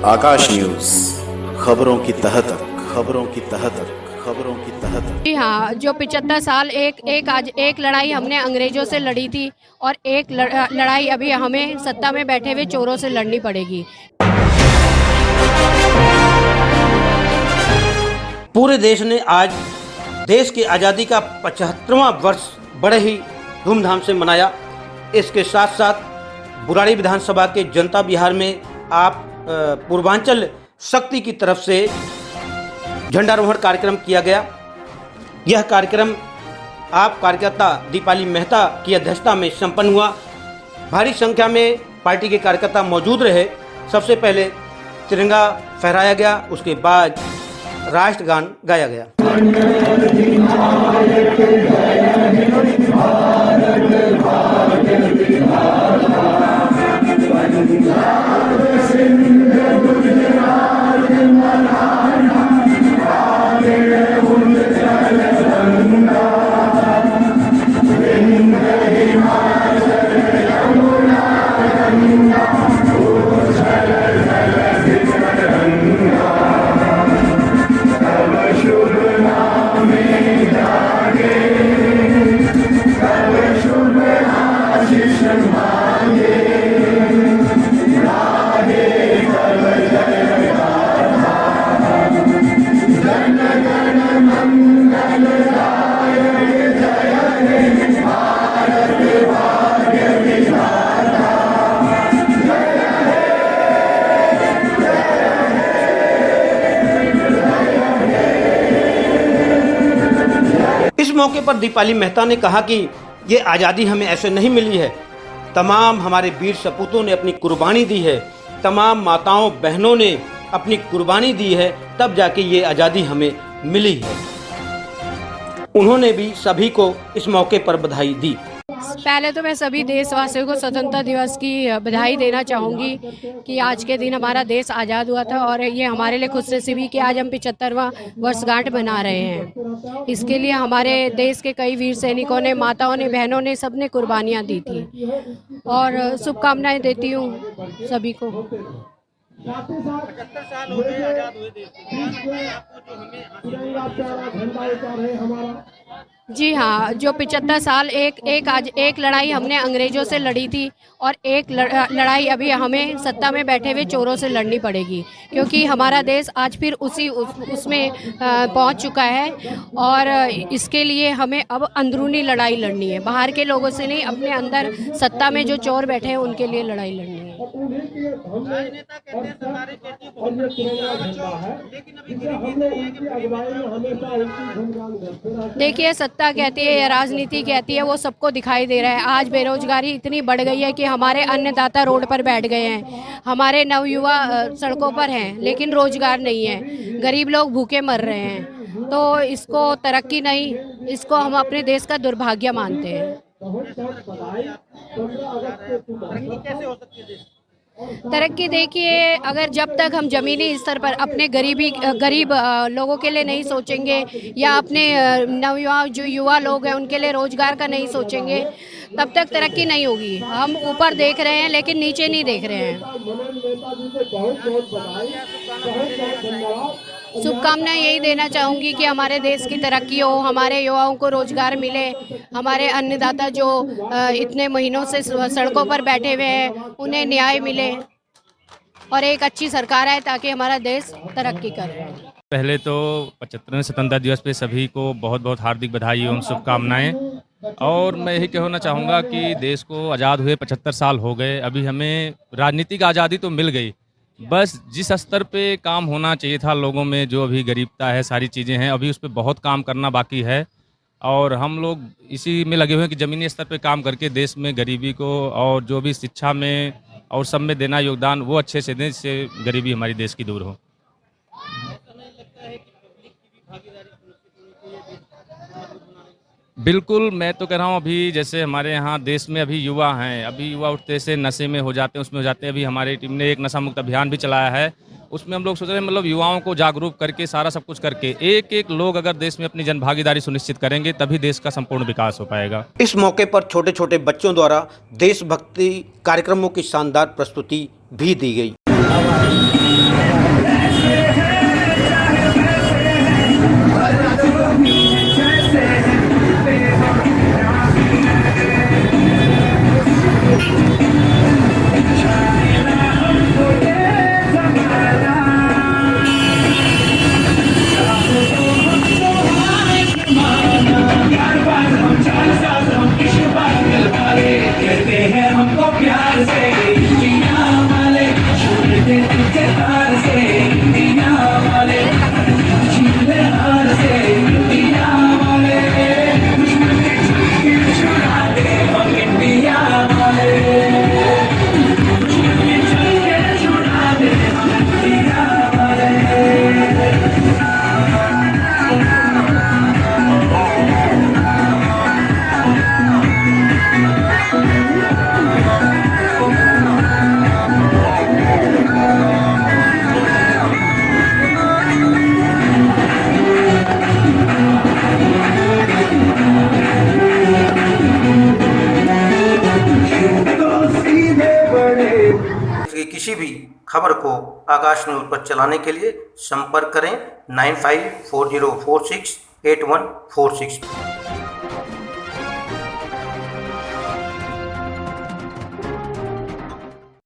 आकाश news, खबरों की तह तक, खबरों की तह तक, खबरों की तह तक। जी हाँ, जो 75 साल एक लड़ाई हमने अंग्रेजों से लड़ी थी और एक लड़ाई अभी हमें सत्ता में बैठे हुए चोरों से लड़नी पड़ेगी। पूरे देश ने आज देश की आज़ादी का 75वां वर्ष बड़े ही धूमधाम से मनाया। इसके साथ साथ बुराड़ी विधानसभा के जनता विहार में आप पूर्वांचल शक्ति की तरफ से झंडारोहण कार्यक्रम किया गया। यह कार्यक्रम आप कार्यकर्ता दीपाली मेहता की अध्यक्षता में संपन्न हुआ। भारी संख्या में पार्टी के कार्यकर्ता मौजूद रहे। सबसे पहले तिरंगा फहराया गया, उसके बाद राष्ट्रगान गाया गया। इस मौके पर दीपाली मेहता ने कहा कि ये आज़ादी हमें ऐसे नहीं मिली है, तमाम हमारे वीर सपूतों ने अपनी कुर्बानी दी है, तमाम माताओं बहनों ने अपनी कुर्बानी दी है, तब जाके ये आज़ादी हमें मिली है। उन्होंने भी सभी को इस मौके पर बधाई दी। पहले तो मैं सभी देशवासियों को स्वतंत्रता दिवस की बधाई देना चाहूँगी कि आज के दिन हमारा देश आज़ाद हुआ था और ये हमारे लिए खुशनसीबी कि आज हम 75वां वर्षगांठ मना रहे हैं। इसके लिए हमारे देश के कई वीर सैनिकों ने, माताओं ने, बहनों ने, सबने कुर्बानियाँ दी थी और शुभकामनाएं देती हूँ सभी को। 75 साल हो गए आज़ाद हुए देश को। जी हाँ, जो 75 साल एक लड़ाई हमने अंग्रेजों से लड़ी थी और एक लड़ाई अभी हमें सत्ता में बैठे हुए चोरों से लड़नी पड़ेगी, क्योंकि हमारा देश आज फिर उसमें पहुंच चुका है और इसके लिए हमें अब अंदरूनी लड़ाई लड़नी है। बाहर के लोगों से नहीं, अपने अंदर सत्ता में जो चोर बैठे हैं उनके लिए लड़ाई लड़नी है। देखिए, सत्ता कहती है या राजनीति कहती है, वो सबको दिखाई दे रहा है। आज बेरोजगारी इतनी बढ़ गई है कि हमारे अन्नदाता रोड पर बैठ गए हैं, हमारे नवयुवा सड़कों पर हैं, लेकिन रोजगार नहीं है, गरीब लोग भूखे मर रहे हैं। तो इसको तरक्की नहीं, इसको हम अपने देश का दुर्भाग्य मानते हैं। तरक्की देखिए, अगर जब तक हम ज़मीनी स्तर पर अपने गरीब लोगों के लिए नहीं सोचेंगे या अपने नवयुवा जो युवा लोग हैं उनके लिए रोजगार का नहीं सोचेंगे, तब तक तरक्की नहीं होगी। हम ऊपर देख रहे हैं लेकिन नीचे नहीं देख रहे हैं। शुभकामनाएं यही देना चाहूँगी कि हमारे देश की तरक्की हो, हमारे युवाओं को रोजगार मिले, हमारे अन्नदाता जो इतने महीनों से सड़कों पर बैठे हुए हैं उन्हें न्याय मिले और एक अच्छी सरकार आए ताकि हमारा देश तरक्की करे। पहले तो 75वें स्वतंत्रता दिवस पे सभी को बहुत बहुत हार्दिक बधाई एवं शुभकामनाएं। और मैं यही कहना चाहूँगा कि देश को आज़ाद हुए 75 साल हो गए, अभी हमें राजनीतिक आज़ादी तो मिल गई, बस जिस स्तर पे काम होना चाहिए था लोगों में, जो अभी गरीबता है, सारी चीज़ें हैं, अभी उस पर बहुत काम करना बाकी है। और हम लोग इसी में लगे हुए हैं कि ज़मीनी स्तर पे काम करके देश में गरीबी को और जो भी शिक्षा में और सब में देना योगदान वो अच्छे से दें, जिससे गरीबी हमारी देश की दूर हो। बिल्कुल, मैं तो कह रहा हूँ अभी जैसे हमारे यहाँ देश में अभी युवा हैं, अभी युवा उठते से नशे में हो जाते हैं, उसमें हो जाते हैं। अभी हमारी टीम ने एक नशा मुक्त अभियान भी चलाया है, उसमें हम लोग सोच रहे हैं मतलब युवाओं को जागरूक करके सारा सब कुछ करके एक एक लोग अगर देश में अपनी जनभागीदारी सुनिश्चित करेंगे तभी देश का संपूर्ण विकास हो पाएगा। इस मौके पर छोटे छोटे बच्चों द्वारा देशभक्ति कार्यक्रमों की शानदार प्रस्तुति भी दी गई। किसी भी खबर को आकाश न्यूज़ पर चलाने के लिए संपर्क करें 9540468146।